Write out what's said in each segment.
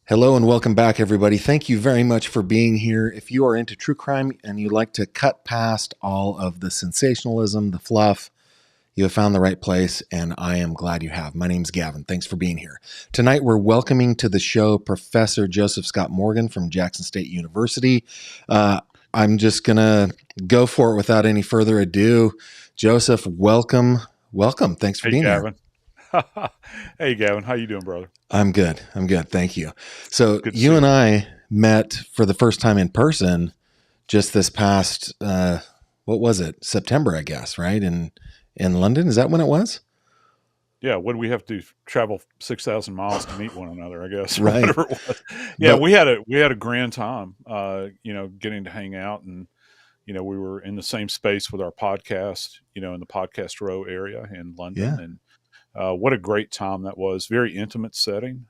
Hello and welcome back, everybody. Thank you very much for being here. If you are into true crime and you like to cut past all of the sensationalism, the fluff, you have found the right place, and I am glad you have. My name's Gavin. Thanks for being here. Tonight, we're welcoming to the show Professor Joseph Scott Morgan from Jackson State University. I'm just going to go for it without any further ado. Joseph, welcome. Welcome. Thanks for Hey, being here. Gavin. Hey, Gavin. How you doing, brother? I'm good. I'm good. Thank you. So Good to you see and you. I met for the first time in person just this past what was it? September, I guess, right? In London. Is that when it was? Yeah, what do we have to do? Travel 6,000 miles to meet one another, I guess, or Right. whatever it was. Yeah, But we had a grand time. Getting to hang out, and we were in the same space with our podcast. In the Podcast Row area in London, yeah. and what a great time that was. Very intimate setting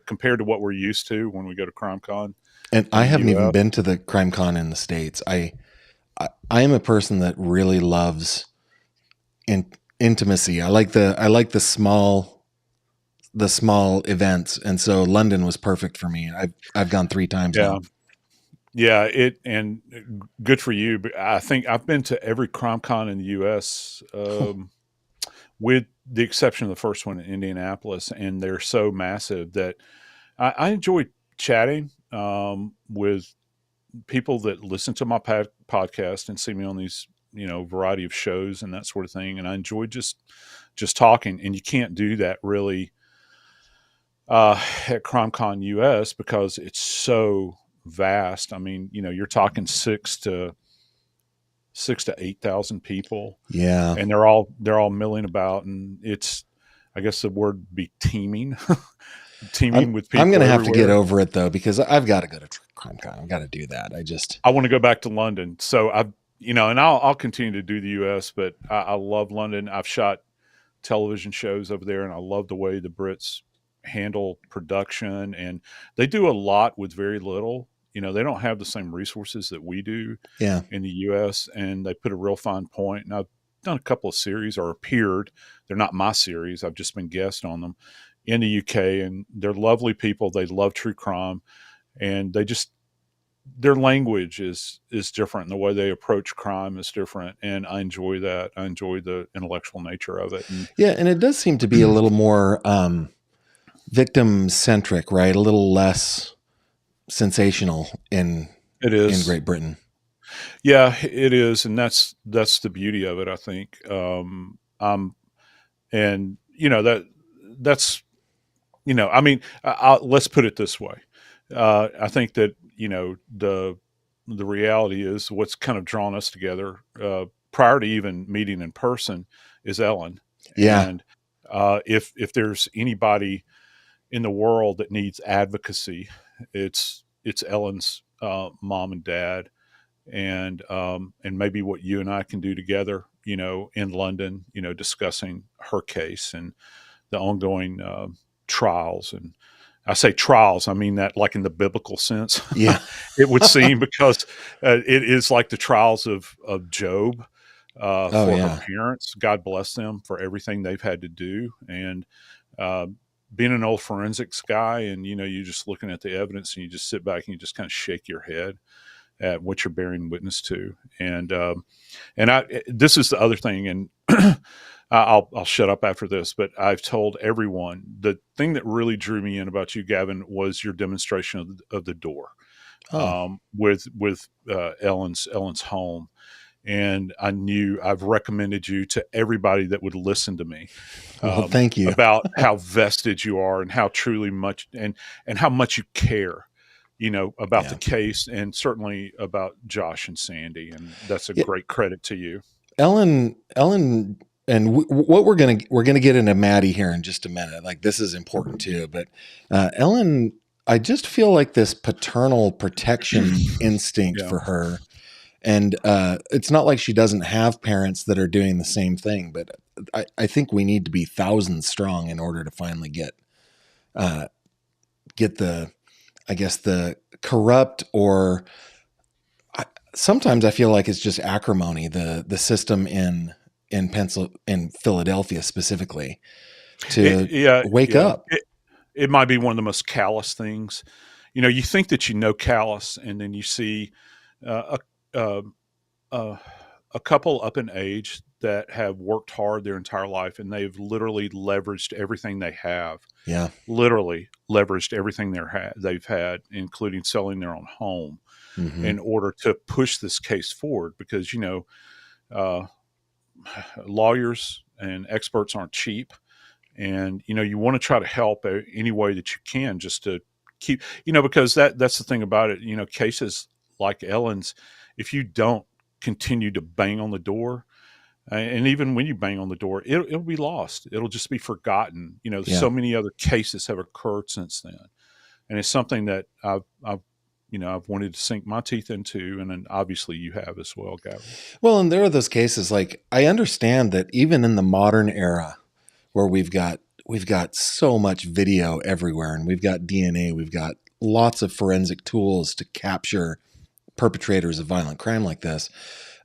compared to what we're used to when we go to CrimeCon And in I the haven't even U.S. been to the Crime Con in the States. I am a person that really loves intimacy. I like the small events, and so London was perfect for me. I've gone 3 times Yeah, now. yeah, good for you. But I think I've been to every CrimeCon in the U.S. With the exception of the first one in Indianapolis, and they're so massive that I enjoy chatting with people that listen to my podcast and see me on these variety of shows and that sort of thing. And I enjoy just talking. And you can't do that really at CrimeCon US because it's so vast. I mean, you're talking 6 to 8,000 people, Yeah. and they're all milling about, and it's, I guess the word would be teeming, I'm teeming with I'm people gonna have to get everywhere. over it though because I've got to go to CrimeCon. I've got to do that. I just I want to go back to London, so and I'll continue to do the U.S., but I love London. I've shot television shows over there, and I love the way the Brits handle production, and they do a lot with very little. They don't have the same resources that we do yeah. in the U.S., and they put a real fine point. And I've done a couple of series or appeared. They're not my series. I've just been guest on them in the UK, and they're lovely people. They love true crime, and their language is different. And the way they approach crime is different, and I enjoy that. I enjoy the intellectual nature of it. And Yeah, and it does seem to be a little more victim centric, right? A little less sensational it in is, Great Britain. yeah, it is, and that's the beauty of it. I think, and that's I mean, let's put it this way. I think that the reality is what's kind of drawn us together prior to even meeting in person is Ellen. Yeah. And if there's anybody in the world that needs advocacy, it's Ellen's mom and dad, and maybe what you and I can do together, in London, discussing her case and the ongoing trials. And I say trials, I mean that like in the biblical sense. Yeah. It would seem, because it is like the trials of Job Oh for her yeah. parents. God bless them for everything they've had to do. And uh, being an old forensics guy, and you're just looking at the evidence, and you just sit back and you just kind of shake your head at what you're bearing witness to. And this is the other thing, and I'll shut up after this, but I've told everyone the thing that really drew me in about you, Gavin, was your demonstration of the door Oh, with Ellen's home. And I've recommended you to everybody that would listen to me well, thank you. about how vested you are, and how truly much, and how much you care, about the Yeah. case, and certainly about Josh and Sandy. And that's a Yeah. great credit to you. Ellen, and what we're gonna get into Maddie here in just a minute. Like this is important too, but Ellen, I just feel like this paternal protection instinct Yeah. for her, and it's not like she doesn't have parents that are doing the same thing, but I think we need to be thousands strong in order to finally uh, get the, I guess, the corrupt or sometimes I feel like it's just acrimony, the system in Philadelphia specifically, to Yeah, wake yeah. up. it might be one of the most callous things. You think that callous, and then you see uh, a, uh, uh, a couple up in age that have worked hard their entire life, and they've literally leveraged everything they have, Yeah. literally leveraged everything they've had, including selling their own home, Hmm. in order to push this case forward. Because uh, lawyers and experts aren't cheap, and you want to try to help any way that you can, just to keep, because that's the thing about it. Cases like Ellen's, if you don't continue to bang on the door, and even when you bang on the door, it'll be lost. It'll just be forgotten. Yeah. So many other cases have occurred since then, and it's something that I've wanted to sink my teeth into, and then obviously you have as well, Gavin. Well, and there are those cases, like, I understand that even in the modern era where we've got so much video everywhere, and we've got DNA, we've got lots of forensic tools to capture perpetrators of violent crime like this.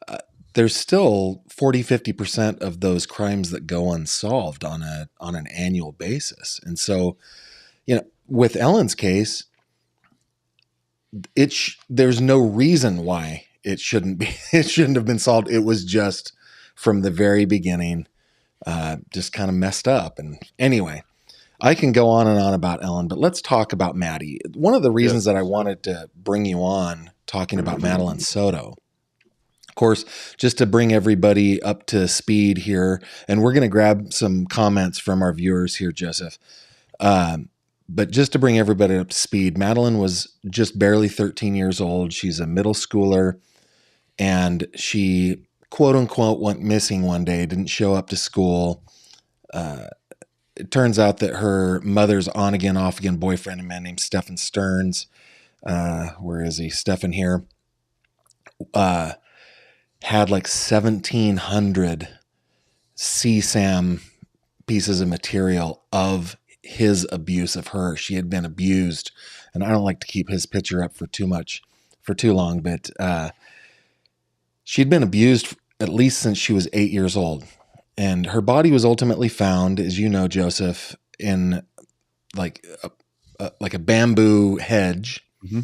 uh, there's still 40-50% of those crimes that go unsolved on an annual basis. And so, with Ellen's case, there's no reason why it shouldn't be it shouldn't have been solved. It was just, from the very beginning, just kind of messed up. And anyway, I can go on and on about Ellen, but let's talk about Maddie. One of the reasons Yes. that I wanted to bring you on talking about Madeline Soto, of course, just to bring everybody up to speed here, and we're going to grab some comments from our viewers here, Joseph. Um, but just to bring everybody up to speed, Madeline was just barely 13 years old. She's a middle schooler, and she, quote unquote, went missing one day, didn't show up to school. It turns out that her mother's on again, off again boyfriend, a man named Stephen Stearns, where is he? Stephen here, uh, had like 1,700 CSAM pieces of material of his abuse of her. She had been abused, and I don't like to keep his picture up for too long, but she'd been abused at least since she was 8 years old. And her body was ultimately found, as you know, Joseph, in like like a bamboo hedge. Hmm.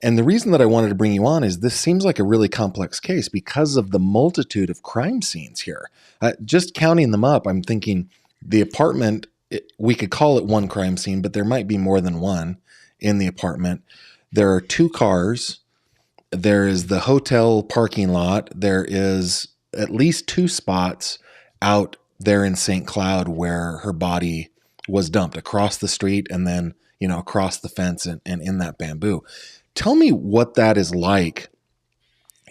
And the reason that I wanted to bring you on is this seems like a really complex case because of the multitude of crime scenes here. Just counting them up, I'm thinking the apartment, we could call it one crime scene, but there might be more than one in the apartment. There are two cars. There is the hotel parking lot. There is at least two spots out there in St. Cloud where her body was dumped, across the street and then, across the fence and in that bamboo. Tell me what that is like.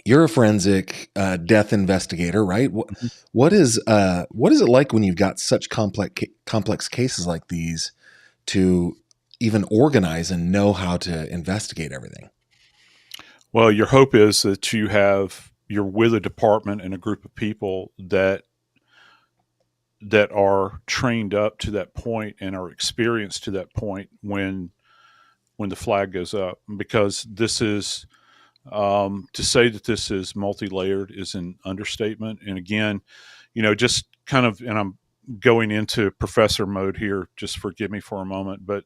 You're a forensic death investigator, right? Hmm. What is it like when you've got such complex cases like these to even organize and know how to investigate everything? Well, your hope is that you're with a department and a group of people that are trained up to that point and are experienced to that point when the flag goes up. Because this is, to say that this is multi-layered is an understatement. And again, just kind of, and I'm going into professor mode here, just forgive me for a moment, but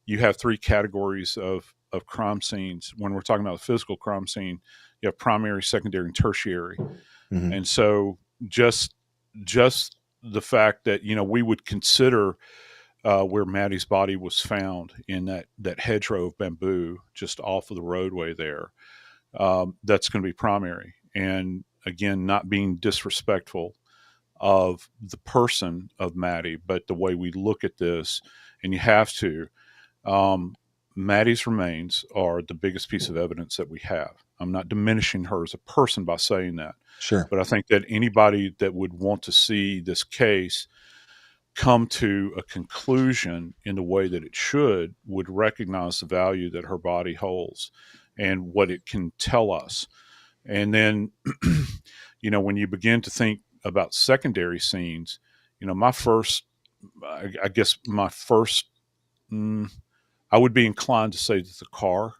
you have three categories of crime scenes. When we're talking about a physical crime scene, you have primary, secondary, and tertiary. Mm-hmm. And so just just the fact that we would consider where Maddie's body was found in that hedgerow of bamboo just off of the roadway there, that's going to be primary. And again, not being disrespectful of the person of Maddie, but the way we look at this, and you have to. Um, Maddie's remains are the biggest piece of evidence that we have. I'm not diminishing her as a person by saying that, Sure. but I think that anybody that would want to see this case come to a conclusion in the way that it should would recognize the value that her body holds and what it can tell us. And then, when you begin to think about secondary scenes, my first, I guess, my first, mm, I would be inclined to say that the car,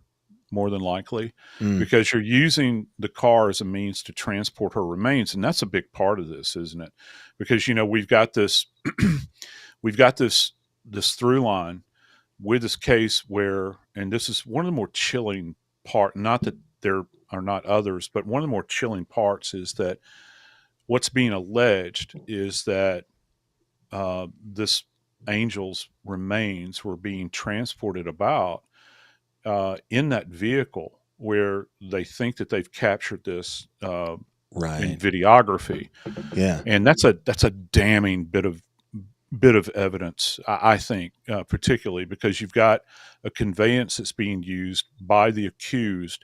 more than likely, Mm. because you're using the car as a means to transport her remains, and that's a big part of this, isn't it? Because we've got this, we've got this through line with this case where, and this is one of the more chilling part, not that there are not others, but one of the more chilling parts is that what's being alleged is that this angel's remains were being transported about in that vehicle where they think that they've captured this in Right. videography, Yeah. and that's a damning bit of evidence, I think, particularly because you've got a conveyance that's being used by the accused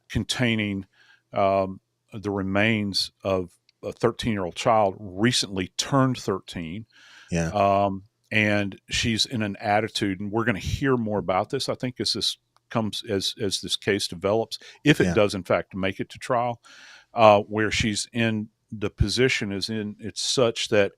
containing um, the remains of a 13-year-old child recently turned 13. Yeah. Um, and she's in an attitude, and we're going to hear more about this, I think, as this comes as this case develops, if it Yeah. does in fact make it to trial, where she's in the position is in it's such that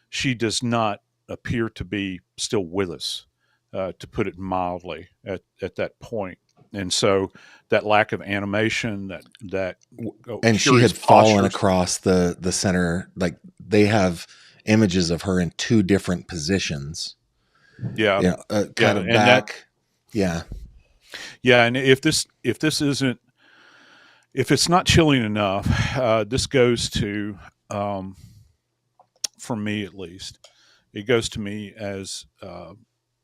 she does not appear to be still with us, to put it mildly, at that point. And so that lack of animation, that And she curious had fallen postures, across the center. Like they have images of her in two different positions. yeah, Kind yeah, of and that, back. Yeah. yeah, and if this isn't if it's not chilling enough, this goes to, um, for me at least, it goes to me as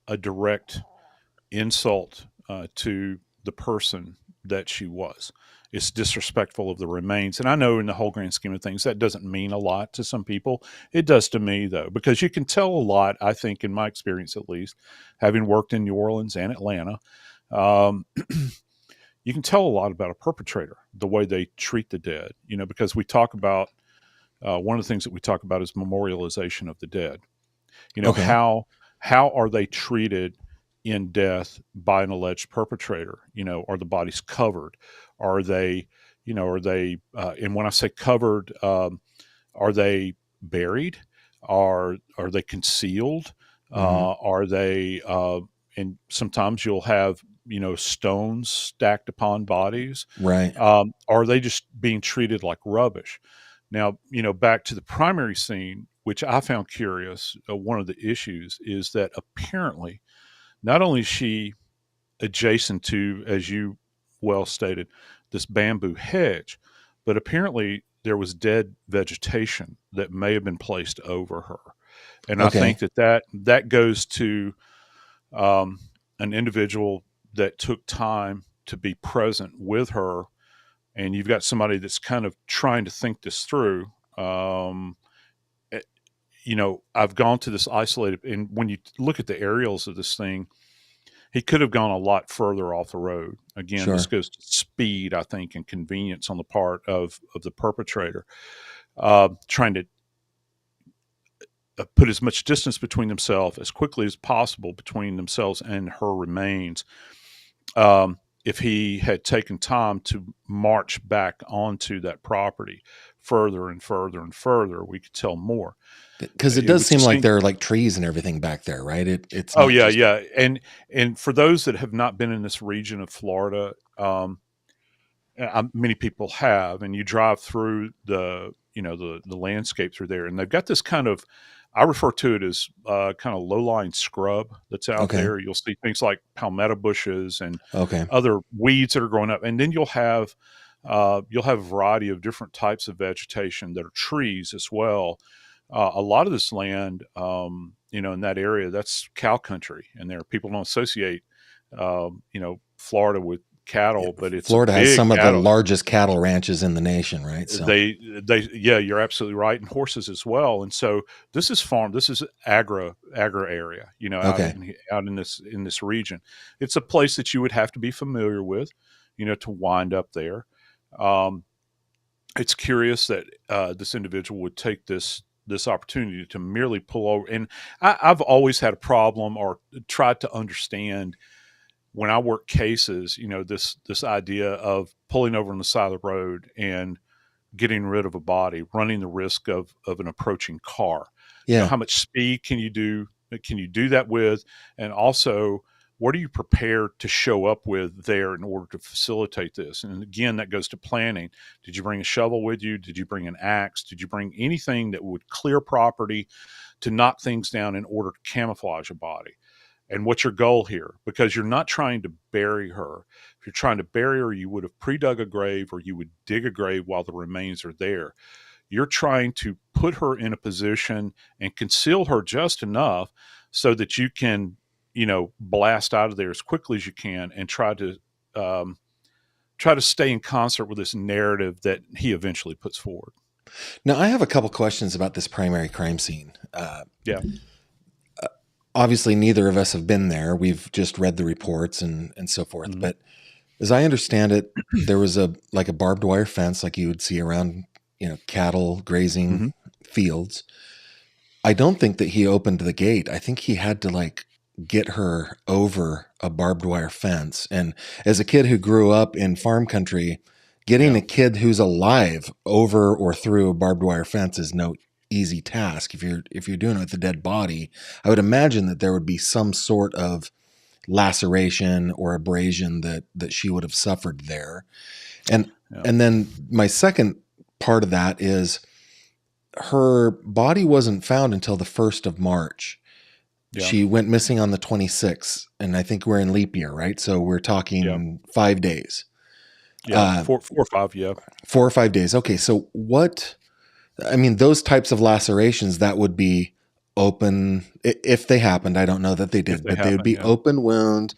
a direct insult to the person that she was. It's disrespectful of the remains. And I know in the whole grand scheme of things, that doesn't mean a lot to some people. It does to me, though, because you can tell a lot, I think, in my experience at least, having worked in New Orleans and Atlanta. Um, you can tell a lot about a perpetrator, the way they treat the dead, because we talk about one of the things that we talk about is memorialization of the dead. You know, Okay. how are they treated in death by an alleged perpetrator? Are the bodies covered? Are they, and when I say covered, are they buried? Are they concealed? Hmm. Are they? And sometimes you'll have stones stacked upon bodies. Right. Are they just being treated like rubbish? Now, back to the primary scene, which I found curious. One of the issues is that apparently, not only is she adjacent to, as you well stated, this bamboo hedge, but apparently there was dead vegetation that may have been placed over her. And I think Okay. that goes to um, an individual that took time to be present with her, and you've got somebody that's kind of trying to think this through. Um, eh, I've gone to this isolated, and when you look at the aerials of this thing, he could have gone a lot further off the road. Again, this Sure. goes to speed, I think, and convenience on the part of the perpetrator, trying to put as much distance between themselves as quickly as possible between themselves and her remains. If he had taken time to march back onto that property further and further and further, we could tell more. Because it It does would seem like seem. there are like trees and everything back there, right? It's Oh not yeah, just yeah, and for those that have not been in this region of Florida, many people have, and you drive through the landscape through there, and they've got this kind of, I refer to it as kind of low lying scrub that's out okay. there. You'll see things like palmetto bushes and Okay. other weeds that are growing up, and then you'll have a variety of different types of vegetation that are trees as well. A lot of this land, in that area, that's cow country, and there people don't associate, Florida with Yeah. cattle, but it's a Florida has big some of the cattle. largest cattle ranches in the nation, right? So, Yeah, you're absolutely right, and horses as well. And so this is farm. This is agra area. okay. Out in this region. It's a place that you would have to be familiar with, to wind up there. Um, it's curious that this individual would take this opportunity to merely pull over. And I've always had a problem or tried to understand when I work cases, this idea of pulling over on the side of the road and getting rid of a body, running the risk of an approaching car. Yeah. How much speed can you do? Can you do that with? And also, what are you prepared to show up with there in order to facilitate this? And again, that goes to planning. Did you bring a shovel with you? Did you bring an axe? Did you bring anything that would clear property to knock things down in order to camouflage a body? And what's your goal here? Because you're not trying to bury her. If you're trying to bury her, you would have pre-dug a grave, or you would dig a grave while the remains are there. You're trying to put her in a position and conceal her just enough so that you can, blast out of there as quickly as you can and um, try to stay in concert with this narrative that he eventually puts forward. Now, I have a couple questions about this primary crime scene. Yeah. Obviously, neither of us have been there. We've just read the reports and so forth. Mm-hmm. But as I understand it, there was a barbed wire fence like you would see around cattle grazing Mm-hmm. fields. I don't think that he opened the gate. I think he had to get her over a barbed wire fence. And as a kid who grew up in farm country, getting Yeah. a kid who's alive over or through a barbed wire fence is no easy task. If you're doing it with a dead body, I would imagine that there would be some sort of laceration or abrasion that she would have suffered there. And Yeah. and then my second part of that is her body wasn't found until the 1st of March. Yeah. She went missing on the 26th, and I think we're in leap year, right? So we're Yeah. talking 5 days. Yeah. Uh, 4 or 5. Yeah. 4 or 5 days. Okay, so those types of lacerations, that would be open, if they happened. I don't know that they If did, they but they would happen. be Yeah. open wound.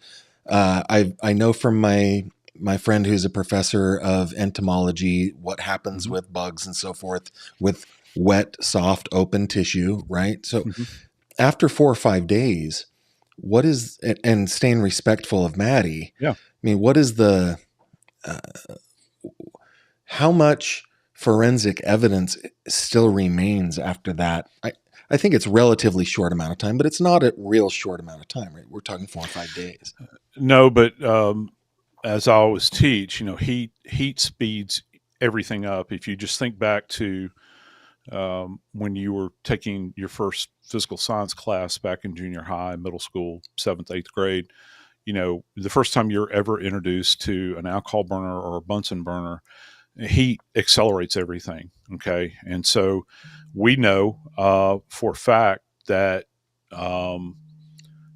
I know from my friend who's a professor of entomology what happens Mm-hmm. with bugs and so forth with wet, soft, open tissue, right? So Mm-hmm. after 4 or 5 days, what is, and staying respectful of Maddie, Yeah. what is uh, how much forensic evidence still remains after that? I think it's relatively short amount of time, but it's not a real short amount of time, right? We're talking 4 or 5 days. No, but as I always teach, heat speeds everything up. If you just think back to when you were taking your first physical science class back in junior high, middle school, 7th, 8th grade, the first time you're ever introduced to an alcohol burner or a Bunsen burner, heat accelerates everything. Okay. And so we know for a fact that, um,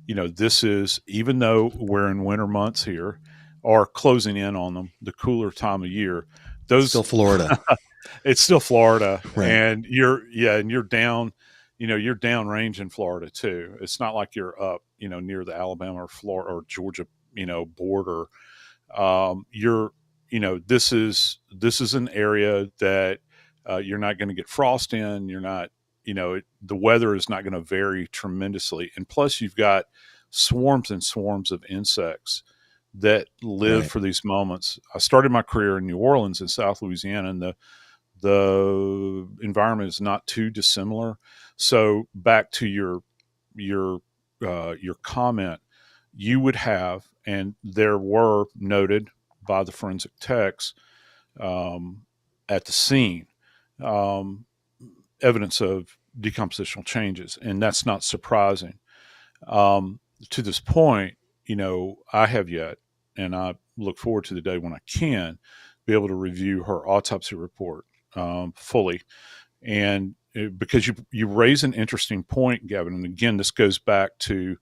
this is, even though we're in winter months here or closing in on them, the cooler time of year, Still those Florida. it's still Florida, Right. and you're down, you're downrange in Florida too. It's not like you're up, near the Alabama or Florida or Georgia, border. You're, this is an area that you're not going to get frost in. You're not, the weather is not going to vary tremendously, and plus you've got swarms and swarms of insects that live Right. for these moments. I started my career in New Orleans in South Louisiana, and the environment is not too dissimilar. So back to your comment, you would have, and there were noted by the forensic techs um, at the scene, um, evidence of decompositional changes, and that's not surprising. To this point, I have yet, and I look forward to the day when I can be able to review her autopsy report fully. And because you raise an interesting point, Gavin, and again, this goes back to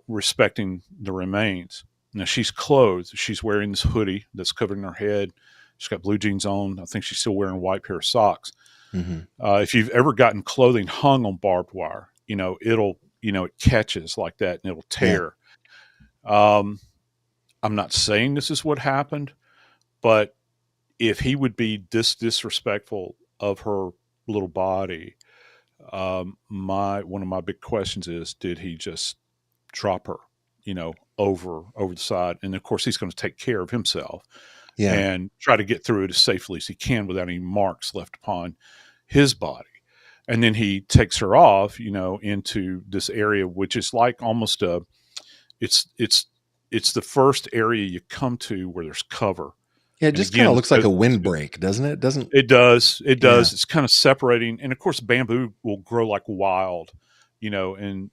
respecting the remains. Now she's clothed. She's wearing this hoodie that's covering her head. She's got blue jeans on. I think she's still wearing a white pair of socks. Mm-hmm. If you've ever gotten clothing hung on barbed wire, it catches like that and it'll Yeah. tear. Um, I'm not saying this is what happened, but if he would be this disrespectful of her little body, my one of my big questions is, did he just drop her, over the side? And of course, he's going to take care of himself Yeah. and try to get through it as safely as he can without any marks left upon his body. And then he takes her off, into this area, which is like almost it's it's it's the first area you come to where there's cover. Yeah. It And just kind again, of this looks like goes a to windbreak, doesn't it? It doesn't. it does. It Yeah. does. It's kind of separating, and of course, bamboo will grow like wild, in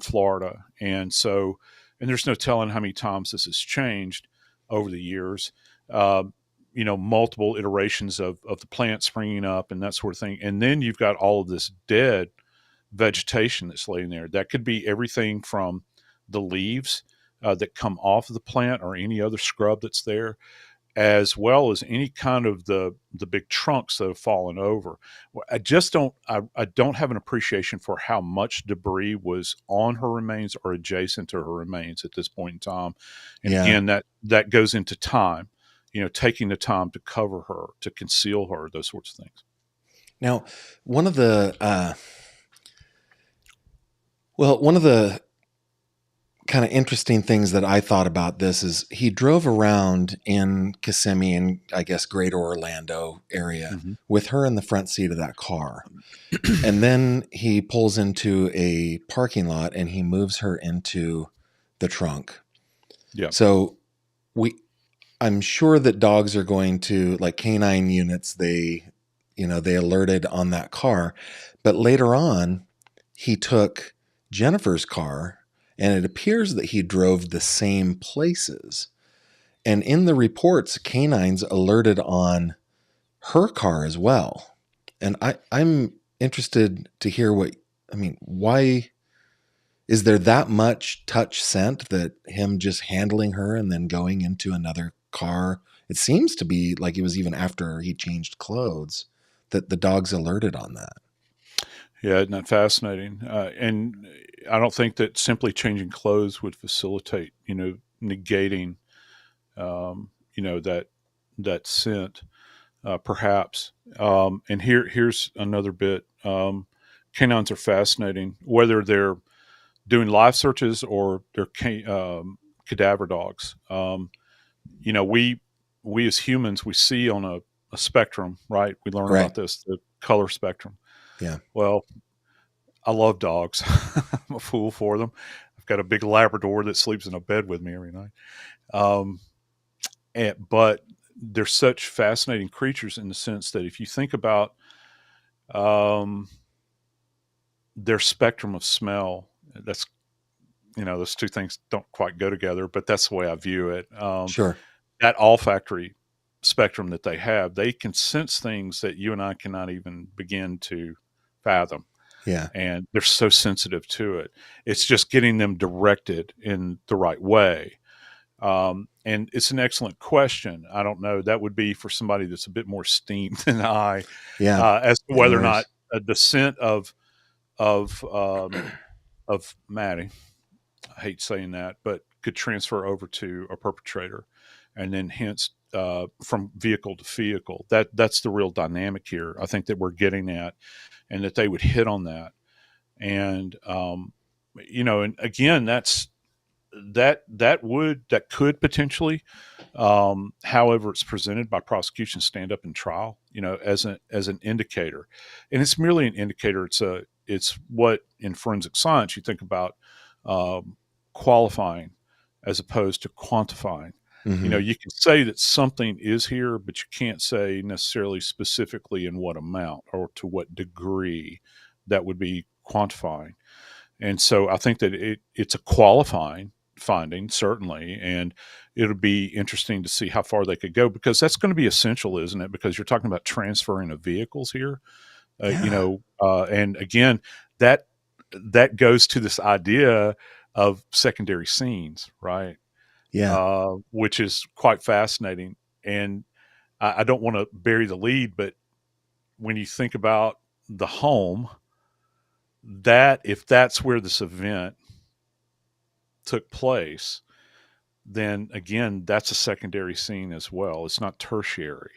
Florida, and so, and there's no telling how many times this has changed over the years. Um, multiple iterations of the plant springing up and that sort of thing, and then you've got all of this dead vegetation that's laying there. That could be everything from the leaves that come off of the plant or any other scrub that's there, as well as any kind of the big trunks that have fallen over. I just I don't have an appreciation for how much debris was on her remains or adjacent to her remains at this point in time. And Yeah. again, that goes into time, taking the time to cover her, to conceal her, those sorts of things. Now, one of the one of the kind of interesting things that I thought about this is he drove around in Kissimmee and I guess greater Orlando area Mm-hmm. with her in the front seat of that car. And then he pulls into a parking lot and he moves her into the trunk. Yeah. So I'm sure that dogs are going to, like canine units, they alerted on that car. But later on, he took Jennifer's car and it appears that he drove the same places. And in the reports, canines alerted on her car as well. And I'm interested to hear why is there that much touch scent that him just handling her and then going into another car? It seems to be like it was even after he changed clothes that the dogs alerted on that. Yeah, isn't that fascinating? And I don't think that simply changing clothes would facilitate, negating, that scent, perhaps. And here's another bit. Canines are fascinating, whether they're doing live searches or they're cadaver dogs. We as humans, we see on a spectrum, right? We learn Right. about this, the color spectrum. Yeah. Well, I love dogs. I'm a fool for them. I've got a big Labrador that sleeps in a bed with me every night. Um, but they're such fascinating creatures in the sense that if you think about their spectrum of smell, that's those two things don't quite go together, but that's the way I view it. Sure. That olfactory spectrum that they have, they can sense things that you and I cannot even begin to fathom. Yeah. And they're so sensitive to it. It's just getting them directed in the right way. And it's an excellent question. I don't know. That would be for somebody that's a bit more steamed than I, Yeah. as to No whether or not worries. the scent of Maddie, I hate saying that, but could transfer over to a perpetrator, and then hence from vehicle to vehicle. That's the real dynamic here. I think that we're getting at, and that they would hit on that. And and again, that could potentially, however it's presented by prosecution, stand up in trial, as an indicator. And it's merely an indicator. It's what in forensic science you think about, qualifying as opposed to quantifying. Mm-hmm. You can say that something is here, but you can't say necessarily specifically in what amount or to what degree. That would be quantifying. And so I think that it's a qualifying finding, certainly, and it'll be interesting to see how far they could go, because that's going to be essential, isn't it? Because you're talking about transferring of vehicles here, Yeah. and again, that that goes to this idea of secondary scenes, right? Yeah. Which is quite fascinating. And I don't want to bury the lead, but when you think about the home, that if that's where this event took place, then again, that's a secondary scene as well. It's not tertiary,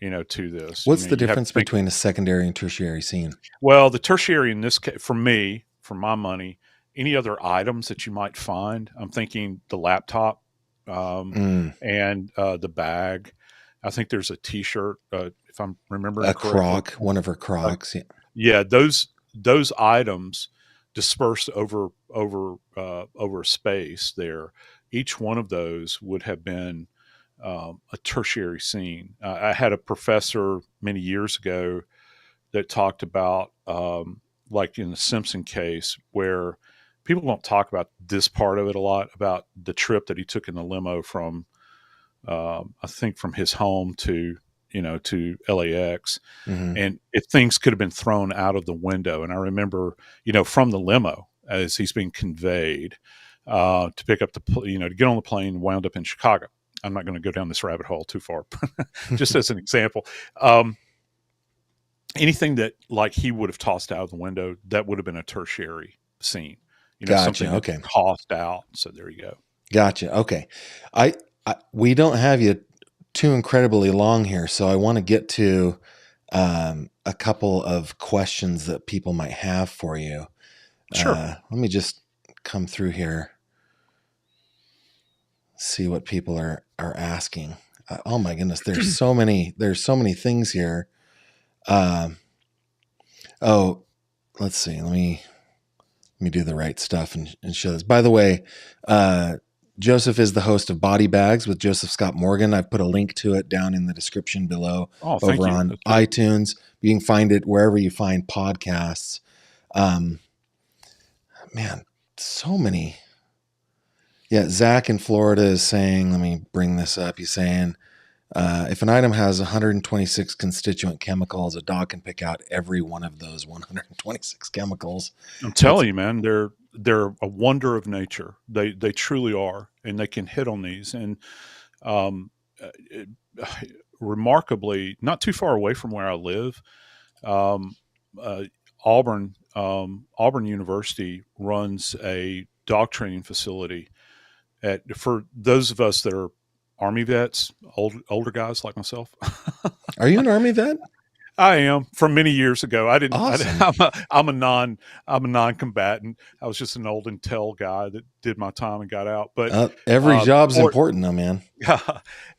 to this. What's the You have to difference think, between a secondary and tertiary scene? well, the tertiary in this case, for me, for my money, any other items that you might find, I'm thinking the laptop, um, Mm. and the bag. I think there's a T-shirt, if I'm remembering A correctly. croc, one of her crocs. Yeah. Yeah, those items dispersed over space there. Each one of those would have been, a tertiary scene. I had a professor many years ago that talked about, like in the Simpson case, where people don't talk about this part of it a lot, about the trip that he took in the limo from, I think from his home to LAX, Mm-hmm. and if things could have been thrown out of the window. And I remember, from the limo as he's being conveyed, to pick up to get on the plane, wound up in Chicago. I'm not going to go down this rabbit hole too far, just as an example. Um, Anything that like he would have tossed out of the window, that would have been a tertiary scene, something Gotcha. that Okay. tossed out. So there you go. Gotcha. Okay. I, we don't have you too incredibly long here, so I want to get to a couple of questions that people might have for you. Sure. Let me just come through here, see what people are asking. Oh my goodness, there's so many things here. Um, oh, let's see. Let me do the right stuff and show this. By the way, Joseph is the host of Body Bags with Joseph Scott Morgan. I've put a link to it down in the description below Oh, thank over you. on That's very iTunes. You can find it wherever you find podcasts. Um, man, so many. Yeah, Zach in Florida is saying, let me bring this up. He's saying, if an item has 126 constituent chemicals, a dog can pick out every one of those 126 chemicals. I'm That's telling you, man, they're a wonder of nature. They truly are, and they can hit on these. And um, it, remarkably, not too far away from where I live, um, uh, Auburn University runs a dog training facility. For those of us that are Army vets, older guys like myself. Are you an Army vet? I am from many years ago. I didn't. Awesome. I'm a non-combatant. I was just an old intel guy that did my time and got out. But Every job's Fort, important, though, man.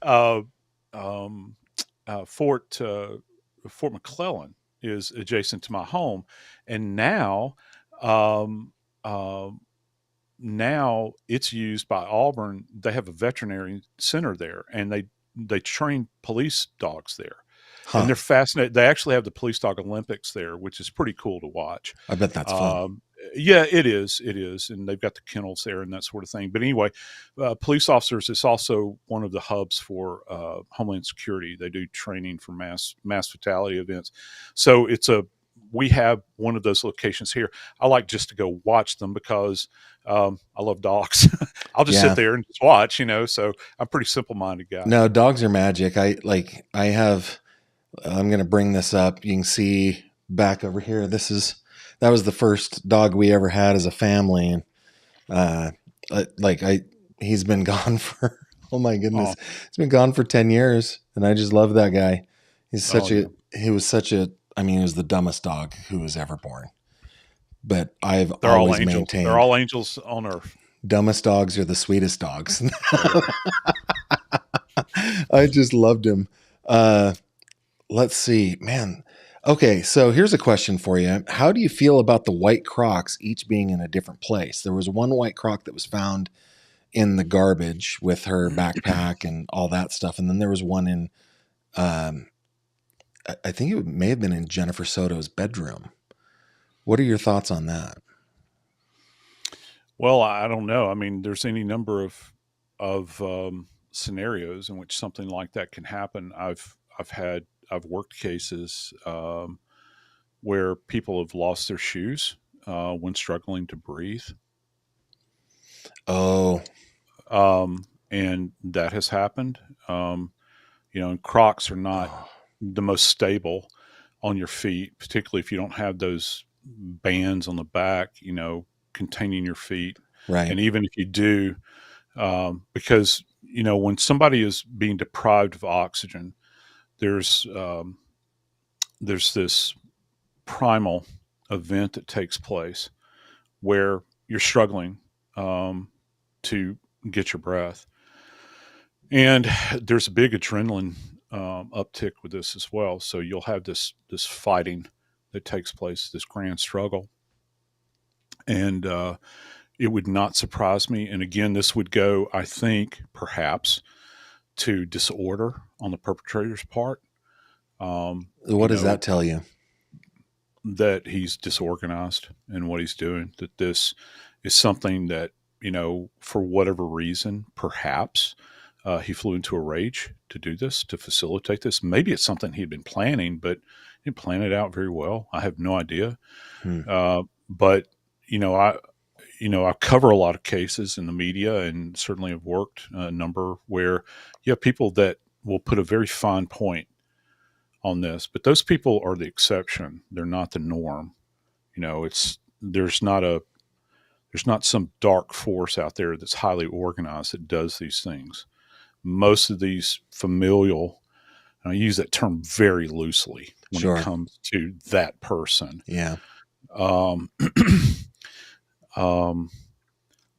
uh, um, Fort Fort McClellan is adjacent to my home, and um, uh, now it's used by Auburn. They have a veterinary center there, and they train police dogs there, and Huh. they're fascinated. They actually have the police dog Olympics there, which is pretty cool to watch. I bet that's fun. Yeah, it is. It is, and they've got the kennels there and that sort of thing. But anyway, police officers is also one of the hubs for Homeland Security. They do training for mass fatality events. So we have one of those locations here. I like just to go watch them because I love dogs. I'll just sit Yeah. there and just watch. So I'm a pretty simple minded guy. No, dogs are magic. I have, I'm going to bring this up. You can see back over here. That was the first dog we ever had as a family. And, uh, he's been gone for, oh my goodness, Oh, he's been gone for 10 years. And I just love that guy. oh yeah. He was such a, I mean, he was the dumbest dog who was ever born. But I've They're all always angels. They're maintained all angels on earth. dumbest dogs are the sweetest dogs. Oh yeah. I just loved him. Uh, let's see, man. Okay, so here's a question for you. How do you feel about the white crocs each being in a different place? There was one white croc that was found in the garbage with her backpack and all that stuff, and then there was one in, um, I think it may have been in Jennifer Soto's bedroom. What are your thoughts on that? Well, I don't know. I mean, there's any number of scenarios in which something like that can happen. I've worked cases where people have lost their shoes when struggling to breathe, Oh, and that has happened. And Crocs are not oh, the most stable on your feet, particularly if you don't have those bands on the back, containing your feet. right. And even if you do, because when somebody is being deprived of oxygen, there's um, there's this primal event that takes place where you're struggling to get your breath, and there's a big adrenaline uptick with this as well. So you'll have this fighting that takes place, this grand struggle, and it would not surprise me. And again, this would go, I think, perhaps to disorder on the perpetrator's part. Um, What you does know, that tell you? that he's disorganized in what he's doing, that this is something that, for whatever reason, perhaps he flew into a rage to do this, to facilitate this. Maybe it's something he'd been planning, but he planned it out very well. I have no idea. Hmm. But, you know, I, I cover a lot of cases in the media, and certainly have worked a number where you have people that will put a very fine point on this, but those people are the exception. They're not the norm. It's there's not some dark force out there that's highly organized that does these things. Most of these familial, and I use that term very loosely when it Sure. comes to that person. Yeah. Um, um,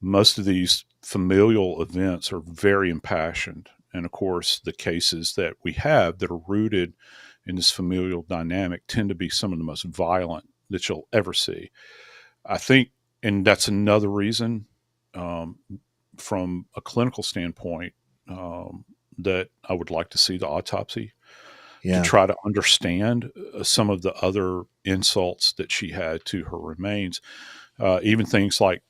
most of these familial events are very impassioned. And of course, the cases that we have that are rooted in this familial dynamic tend to be some of the most violent that you'll ever see. I think, and that's another reason, um, from a clinical standpoint, that I would like to see the autopsy to Yeah. try to understand some of the other insults that she had to her remains, even things like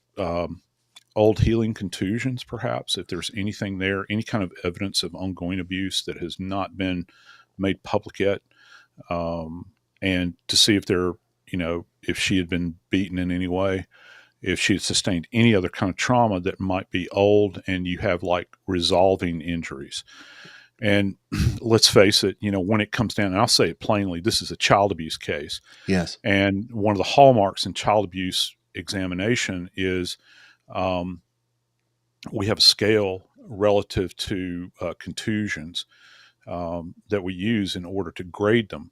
old healing contusions, perhaps, if there's anything there, any kind of evidence of ongoing abuse that has not been made public yet, and to see if if she had been beaten in any way, if she had sustained any other kind of trauma that might be old and you have like resolving injuries. And let's face it, when it comes down, and I'll say it plainly, this is a child abuse case. Yes. And one of the hallmarks in child abuse examination is, um, we have a scale relative to contusions, that we use in order to grade them.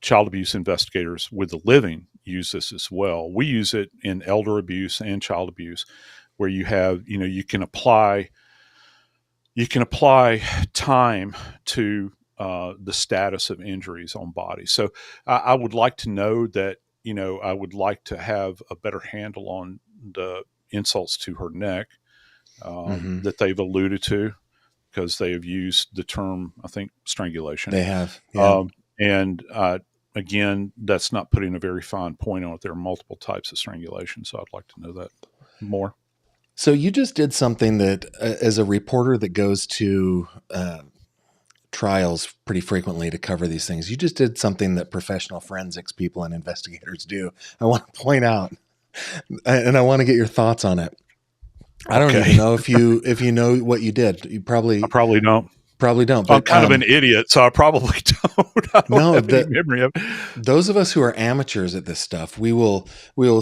Child abuse investigators with the living use this as well. We use it in elder abuse and child abuse, where you can apply time to the status of injuries on bodies. So I would like to know that, I would like to have a better handle on the insults to her neck, Hmm. that they've alluded to, because they have used the term, I think, strangulation. They have. Yeah. Um, and again, that's not putting a very fine point on it. There are multiple types of strangulation, so I'd like to know that more. So you just did something that, as a reporter that goes to trials pretty frequently to cover these things, you just did something that professional forensics people and investigators do. I want to point out, and I want to get your thoughts on it. I don't even Okay. know if you know what you did. You I probably probably don't. don't. I'm But kind of an idiot, so I probably don't. I don't no, have any that memory of it. those of us who are amateurs at this stuff, we will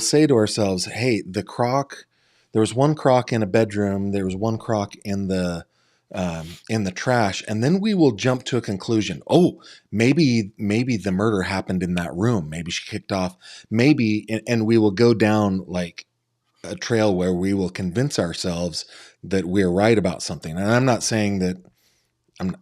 say to ourselves, "Hey, the crock. There was one crock in a bedroom. There was one crock in the trash," and then we will jump to a conclusion. Oh, maybe the murder happened in that room. Maybe she kicked off. Maybe, and we will go down like a trail where we will convince ourselves that we're right about something. And I'm not saying that I'm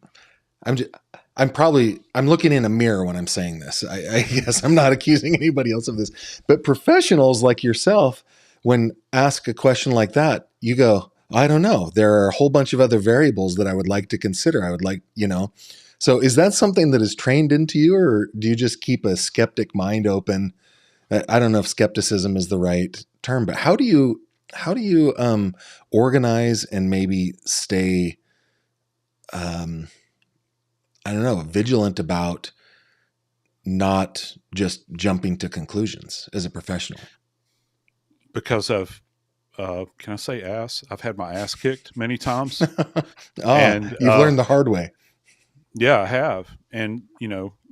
I'm just, I'm looking in a mirror when I'm saying this. I guess I'm not accusing anybody else of this, but professionals like yourself, when asked a question like that, you go, I don't know. There are a whole bunch of other variables that I would like to consider. I would like. So is that something that is trained into you, or do you just keep a skeptic mind open? I don't know if skepticism is the right term, but how do you organize and maybe stay, um, I don't know, vigilant about not just jumping to conclusions as a professional? Because can I say ass? I've had my ass kicked many times. Ah, And you've learned the hard way. yeah, I have. And,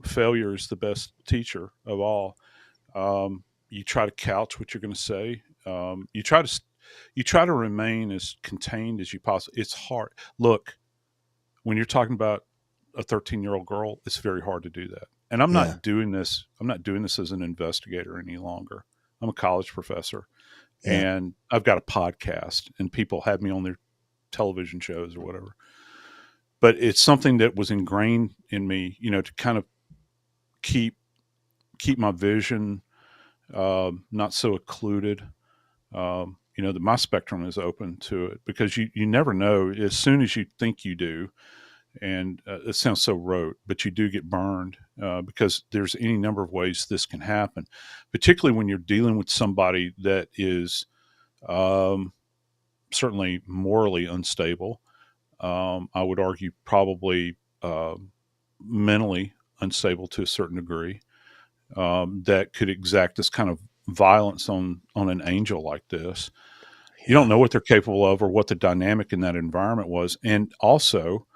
failure is the best teacher of all. You try to couch what you're going to say. You try to remain as contained as you possibly. It's hard. Look, when you're talking about a 13-year-old girl, it's very hard to do that. And I'm Yeah, not doing this. I'm not doing this as an investigator any longer. I'm a college professor, yeah, and I've got a podcast, and people have me on their television shows or whatever. But it's something that was ingrained in me, to kind of keep my vision, not so occluded. That my spectrum is open to it, because you never know. As soon as you think you do, and it sounds so rote, but you do get burned, because there's any number of ways this can happen, particularly when you're dealing with somebody that is, um, certainly morally unstable. I would argue probably mentally unstable to a certain degree, that could exact this kind of violence on an angel like this. You don't Yeah. know what they're capable of or what the dynamic in that environment was, and also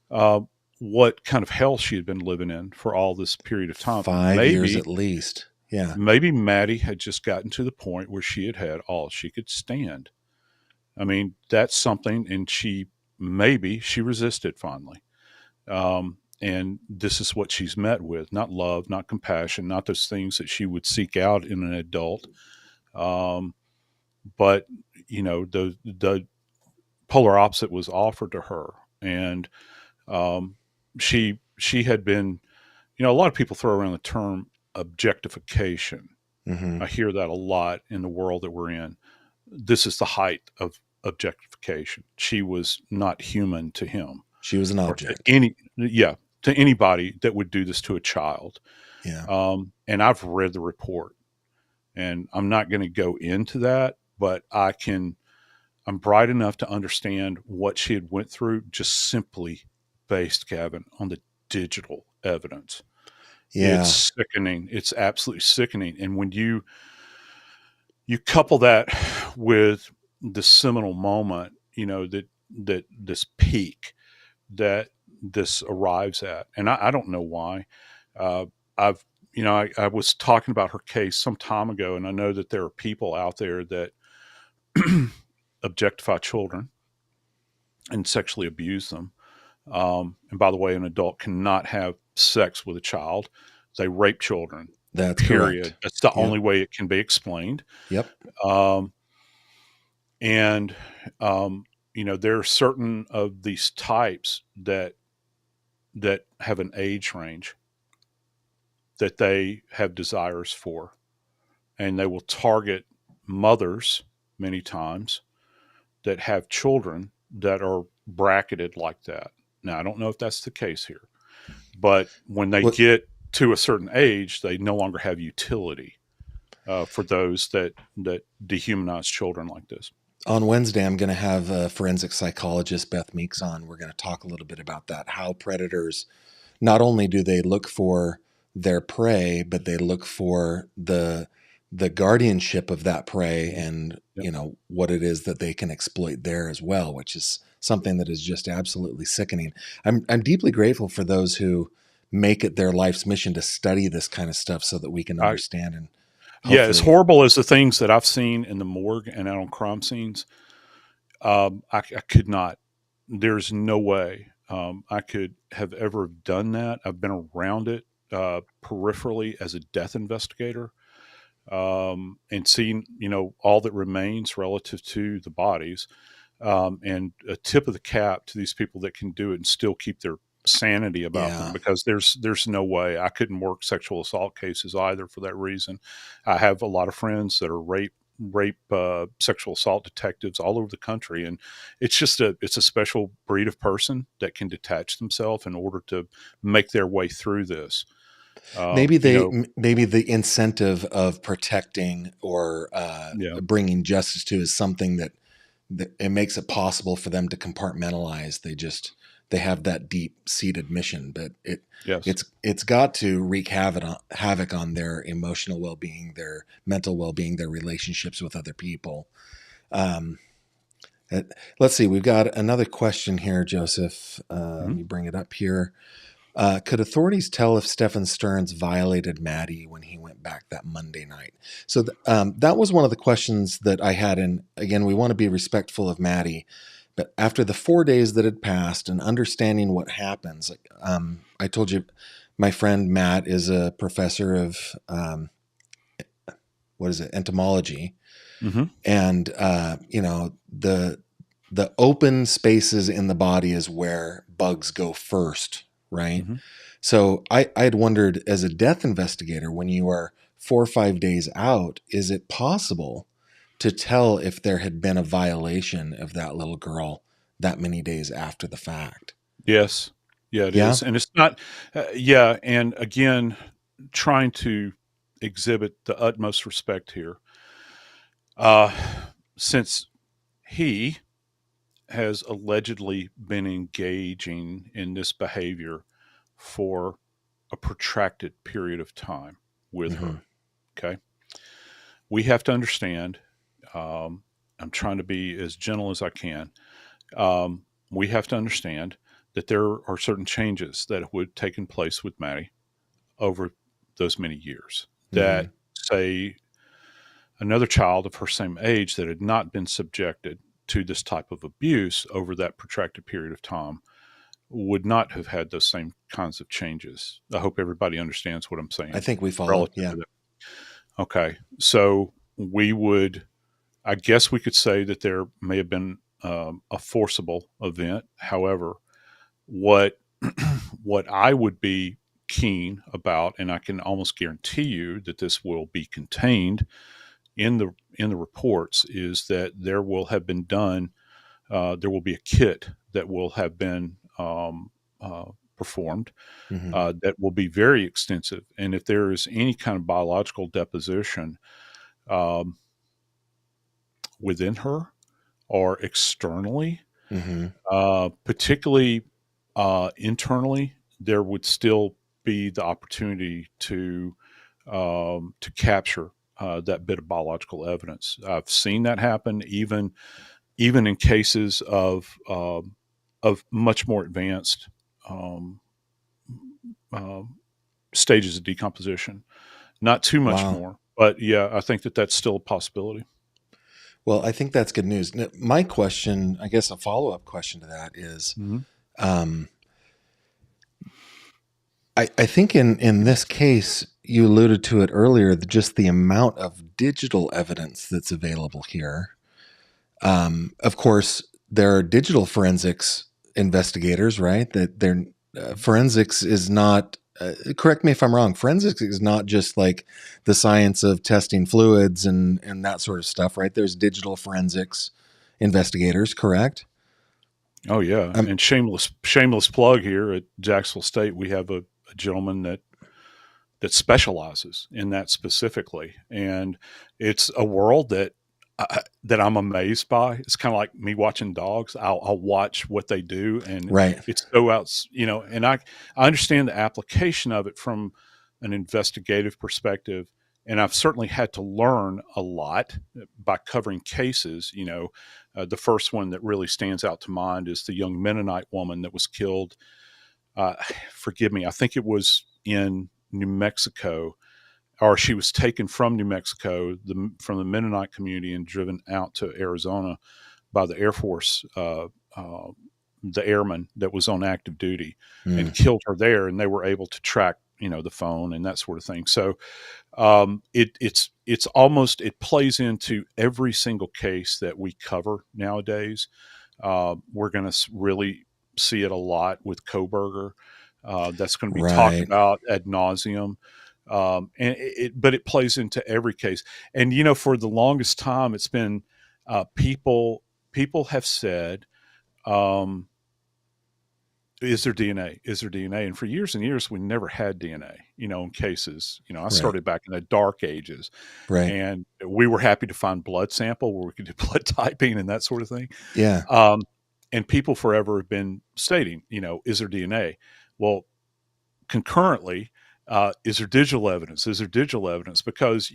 uh, what kind of hell she had been living in for all this period of time. 5 years at least. Yeah. Maybe Maddie had just gotten to the point where she had had all she could stand. I mean, that's something, and maybe she resisted finally. And this is what she's met with: not love, not compassion, not those things that she would seek out in an adult. Um, but the polar opposite was offered to her, and um, she had been. A lot of people throw around the term objectification. Hmm. I hear that a lot in the world that we're in. This is the height of objectification. She was not human to him, She was an or to object. to anybody that would do this to a child. Yeah. And I've read the report, and I'm not going to go into that, but I'm bright enough to understand what she had went through, just simply based, Gavin, on the digital evidence. Yeah. It's sickening. It's absolutely sickening. And when you couple that with the seminal moment, that this peak that this arrives at, and I don't know why. Uh, I've I was talking about her case some time ago, and I know that there are people out there that objectify children and sexually abuse them. And by the way, an adult cannot have sex with a child. They rape children. That's correct. Period. That's the Yep. only way it can be explained. Yep. Um, and there are certain of these types that have an age range that they have desires for, and they will target mothers many times that have children that are bracketed like that. Now, I don't know if that's the case here, but when they What get to a certain age, they no longer have utility for those that dehumanize children like this. On Wednesday, I'm going to have forensic psychologist Beth Meeks on. We're going to talk a little bit about that. How predators, not only do they look for their prey, but they look for the guardianship of that prey, and Yep. what it is that they can exploit there as well, which is something that is just absolutely sickening. I'm deeply grateful for those who make it their life's mission to study this kind of stuff so that we can I understand and Yeah, as hopefully. horrible as the things that I've seen in the morgue and out on crime scenes, I could not. There's no way I could have ever done that. I've been around it peripherally as a death investigator, and seen all that remains relative to the bodies, and a tip of the cap to these people that can do it and still keep their sanity about them, Yeah. because there's no way I couldn't work sexual assault cases either for that reason. I have a lot of friends that are rape sexual assault detectives all over the country, and it's a special breed of person that can detach themselves in order to make their way through this. Maybe You know, maybe the incentive of protecting or yeah, bringing justice to is something that it makes it possible for them to compartmentalize. They have that deep seated mission, but yes, it's got to wreak havoc on their emotional well being, their mental well being, their relationships with other people. Um, uh, let's see, we've got another question here, Joseph. Let hmm me bring it up here. Could authorities tell if Stephen Stearns violated Maddie when he went back that Monday night? So that was one of the questions that I had. And again, we want to be respectful of Maddie. But after the 4 days that had passed and understanding what happens, like, I told you, my friend Matt is a professor of what is it, entomology, hmm and the open spaces in the body is where bugs go first, right? hmm So I had wondered, as a death investigator, when you are 4 or 5 days out, is it possible to tell if there had been a violation of that little girl that many days after the fact? yes, yeah, it Yeah. is, and it's not, yeah, and again, trying to exhibit the utmost respect here, uh, since he has allegedly been engaging in this behavior for a protracted period of time with Hmm. her. Okay. we have to understand. Um, I'm trying to be as gentle as I can. We have to understand that there are certain changes that would taken place with Maddie over those many years. Mm-hmm. That say another child of her same age that had not been subjected to this type of abuse over that protracted period of time would not have had those same kinds of changes. I hope everybody understands what I'm I saying think we follow. relative Yeah. to that. Okay. So we would, I guess we could say that there may have been a forcible event. However, what what I would be keen about, and I can almost guarantee you that this will be contained in the reports, is that there will have been done. There will be a kit that will have been performed Mm-hmm. that will be very extensive, and if there is any kind of biological deposition um, within her or externally, Mm-hmm. particularly internally, there would still be the opportunity to capture that bit of biological evidence. I've seen that happen even in cases of much more advanced um, um, stages of decomposition. Not too much Wow. more, but yeah, I think that that's still a possibility. Well, I think that's good news. Now, my question, I guess, a follow up question to that is, Mm-hmm. um, I think in this case, you alluded to it earlier, just the amount of digital evidence that's available here. Of course, there are digital forensics investigators, right? That they're forensics is not. Correct me if I'm wrong. Forensics is not just like the science of testing fluids and that sort of stuff, right? There's digital forensics investigators, correct? Oh yeah, Um, and shameless plug here at Jacksonville State, we have a gentleman that specializes in that specifically, and it's a world that I'm amazed by. It's kind of like me watching dogs. I'll watch what they do, and right. it's so and I understand the application of it from an investigative perspective, and I've certainly had to learn a lot by covering cases. The first one that really stands out to mind is the young Mennonite woman that was killed. Uh, Forgive me, I think it was in New Mexico, or she was taken from New Mexico, from the Mennonite community, and driven out to Arizona by the Air Force, the airman that was on active duty, and Mm, killed her there. And they were able to track, the phone and that sort of thing. So it's almost, it plays into every single case that we cover nowadays. We're going to really see it a lot with Koberger. That's going to be talked right. about ad nauseum. But it plays into every case. And, for the longest time, it's been people have said, um, is there DNA? Is there DNA? And for years and years, we never had DNA, in cases. I Right. started back in the dark ages, Right. and we were happy to find blood sample where we could do blood typing and that sort of thing. Yeah. Um, and people forever have been stating, is there DNA? Well, concurrently, is there digital evidence? Is there digital evidence? Because,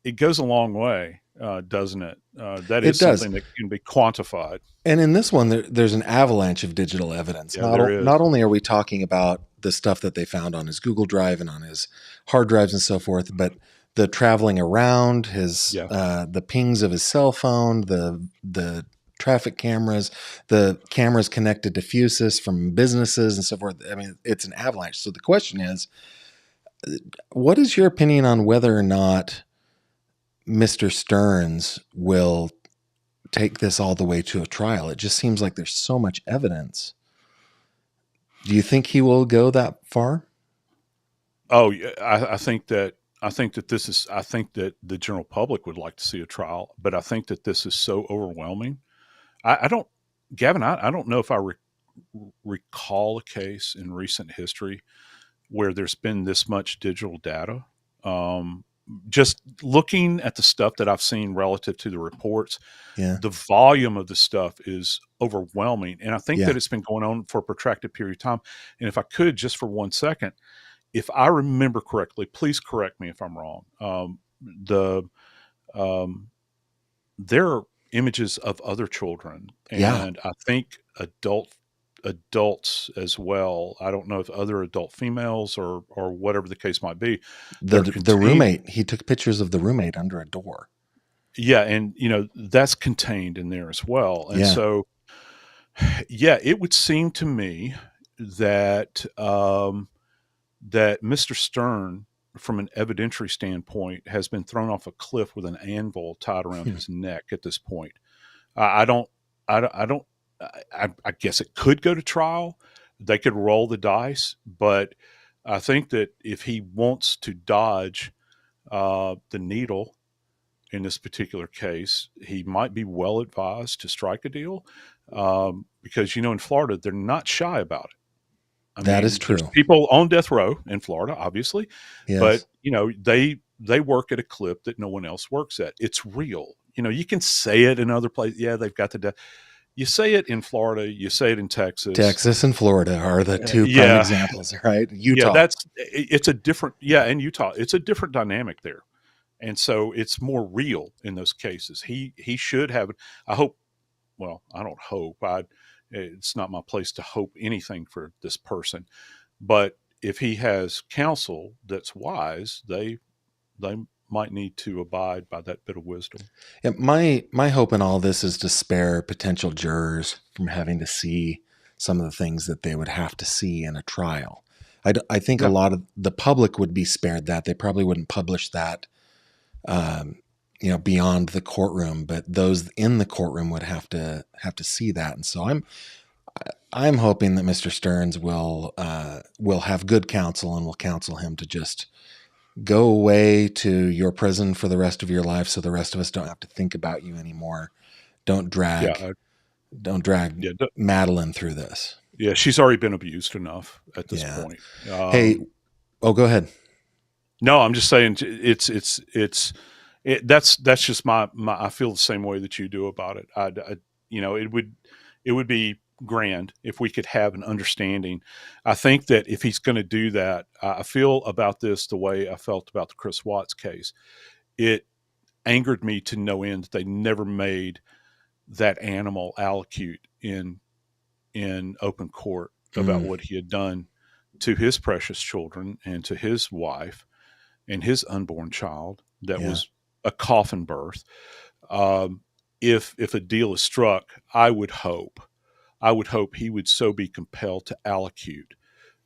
it goes a long way, doesn't it? That It is does. something that can be quantified. And in this one, there's an avalanche of digital evidence. Yeah, there is. Not only are we talking about the stuff that they found on his Google Drive and on his hard drives and so forth, but the traveling around, his Yeah. the pings of his cell phone, the traffic cameras, the cameras connected to Fusus from businesses and so forth. I mean, it's an avalanche. So the question is, what is your opinion on whether or not Mr. Stearns will take this all the way to a trial? It just seems like there's so much evidence. Do you think he will go that far? Oh, yeah. I think that the general public would like to see a trial, but I think that this is so overwhelming. I don't, Gavin, I don't know if recall a case in recent history where there's been this much digital data. Um, just looking at the stuff that I've seen relative to the reports, Yeah. the volume of the stuff is overwhelming. And I think Yeah. that it's been going on for a protracted period of time. And if I could, just for 1 second, if I remember correctly, please correct me if I'm wrong. the um, there are images of other children, Yeah. and I think adults as well. I don't know if other adult females or whatever the case might be. The They're the contained. roommate, he took pictures of the roommate under a door. Yeah, and that's contained in there as well. And Yeah. so, yeah, it would seem to me that that Mr. Stern, from an evidentiary standpoint, has been thrown off a cliff with an anvil tied around Hmm. his neck at this point. I don't, I don't, I guess it could go to trial. They could roll the dice, but I think that if he wants to dodge the needle in this particular case, he might be well advised to strike a deal, because in Florida they're not shy about it. I That is mean, there's true. people on death row in Florida, obviously, but Yes. they work at a clip that no one else works at. It's real. You can say it in other places. Yeah, they've got the death. You say it in Florida. You say it in Texas. Texas and Florida are the two prime Yeah, examples, right? yeah. Utah. It's a different. Yeah, in Utah, it's a different dynamic there, and so it's more real in those cases. He should have. I hope. Well, I don't hope. It's not my place to hope anything for this person. But if he has counsel that's wise, they might need to abide by that bit of wisdom. Yeah, my hope in all this is to spare potential jurors from having to see some of the things that they would have to see in a trial. I think a Yeah, lot of the public would be spared that. They probably wouldn't publish that, um, beyond the courtroom, but those in the courtroom would have to see that. And so I'm hoping that Mr. Stearns will have good counsel and will counsel him to just go away to your prison for the rest of your life, so the rest of us don't have to think about you anymore. Don't yeah, drag don't drag yeah, Madeline through this. yeah. She's already been abused enough at this Yeah. point. Hey, oh, go ahead. No, I'm just saying that's just my. I feel the same way that you do about it. It would be grand if we could have an understanding. I think that if he's going to do that, I feel about this the way I felt about the Chris Watts case. It angered me to no end that they never made that animal allocute in open court about Mm, what he had done to his precious children and to his wife and his unborn child that yeah. was a coffin birth. Um, if a deal is struck, I would hope he would so be compelled to allocute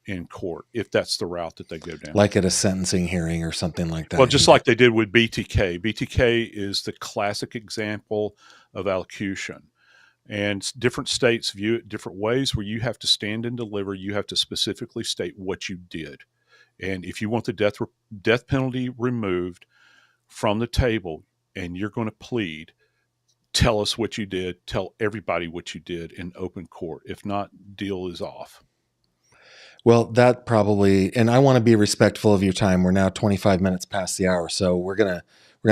in court if that's the route that they go down. Like at a sentencing hearing or something like Well, that. just like they did with BTK. BTK is the classic example of allocution. And different states view it different ways where you have to stand and deliver. You have to specifically state what you did. And if you want the death penalty removed from the table and you're going to plead, tell us what you did. Tell everybody what you did in open court. If not, deal is off. Well, that probably, and I want to be respectful of your time. We're now 25 minutes past the hour, so we're gonna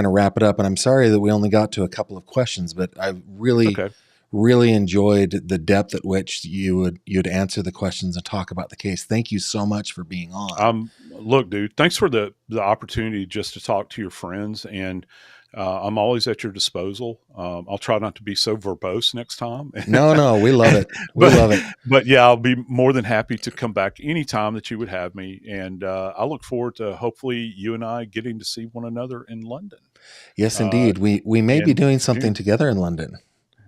wrap it up. And I'm sorry that we only got to a couple of questions, but I It's really, okay. really enjoyed the depth at which you'd answer the questions and talk about the case. Thank you so much for being on. Look, dude, thanks for the opportunity just to talk to your friends, and I'm always at your disposal. I'll try not to be so verbose next time, No, no, we love it. We but love it. but yeah, I'll be more than happy to come back anytime that you would have me, and I look forward to hopefully you and I getting to see one another in London Yes, uh, indeed. We may be in doing something June. together in London.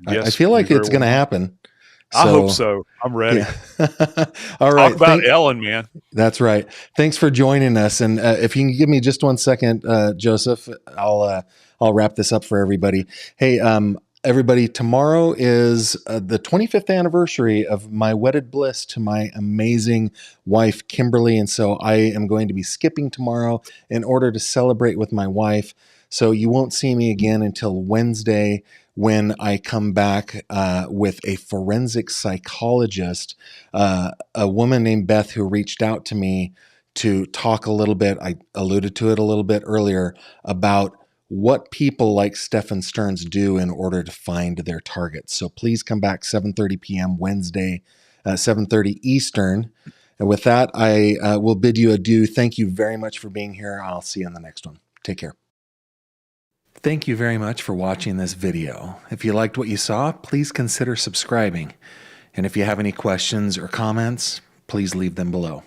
I Yes, feel we like very it's well going to might. happen. I hope So, so. I'm ready. yeah. All Talk right. about Ellen, man. That's right. Thanks for joining us. And if you can give me just 1 second, Joseph, I'll wrap this up for everybody. Hey, everybody, tomorrow is the 25th anniversary of my wedded bliss to my amazing wife, Kimberly. And so I am going to be skipping tomorrow in order to celebrate with my wife. So you won't see me again until Wednesday when I come back with a forensic psychologist, a woman named Beth who reached out to me to talk a little bit. I alluded to it a little bit earlier about what people like Stephen Stearns do in order to find their targets. So please come back 7:30 p.m. Wednesday, 7:30 Eastern. And with that, I will bid you adieu. Thank you very much for being here. I'll see you in the next one. Take care. Thank you very much for watching this video. If you liked what you saw, please consider subscribing. And if you have any questions or comments, please leave them below.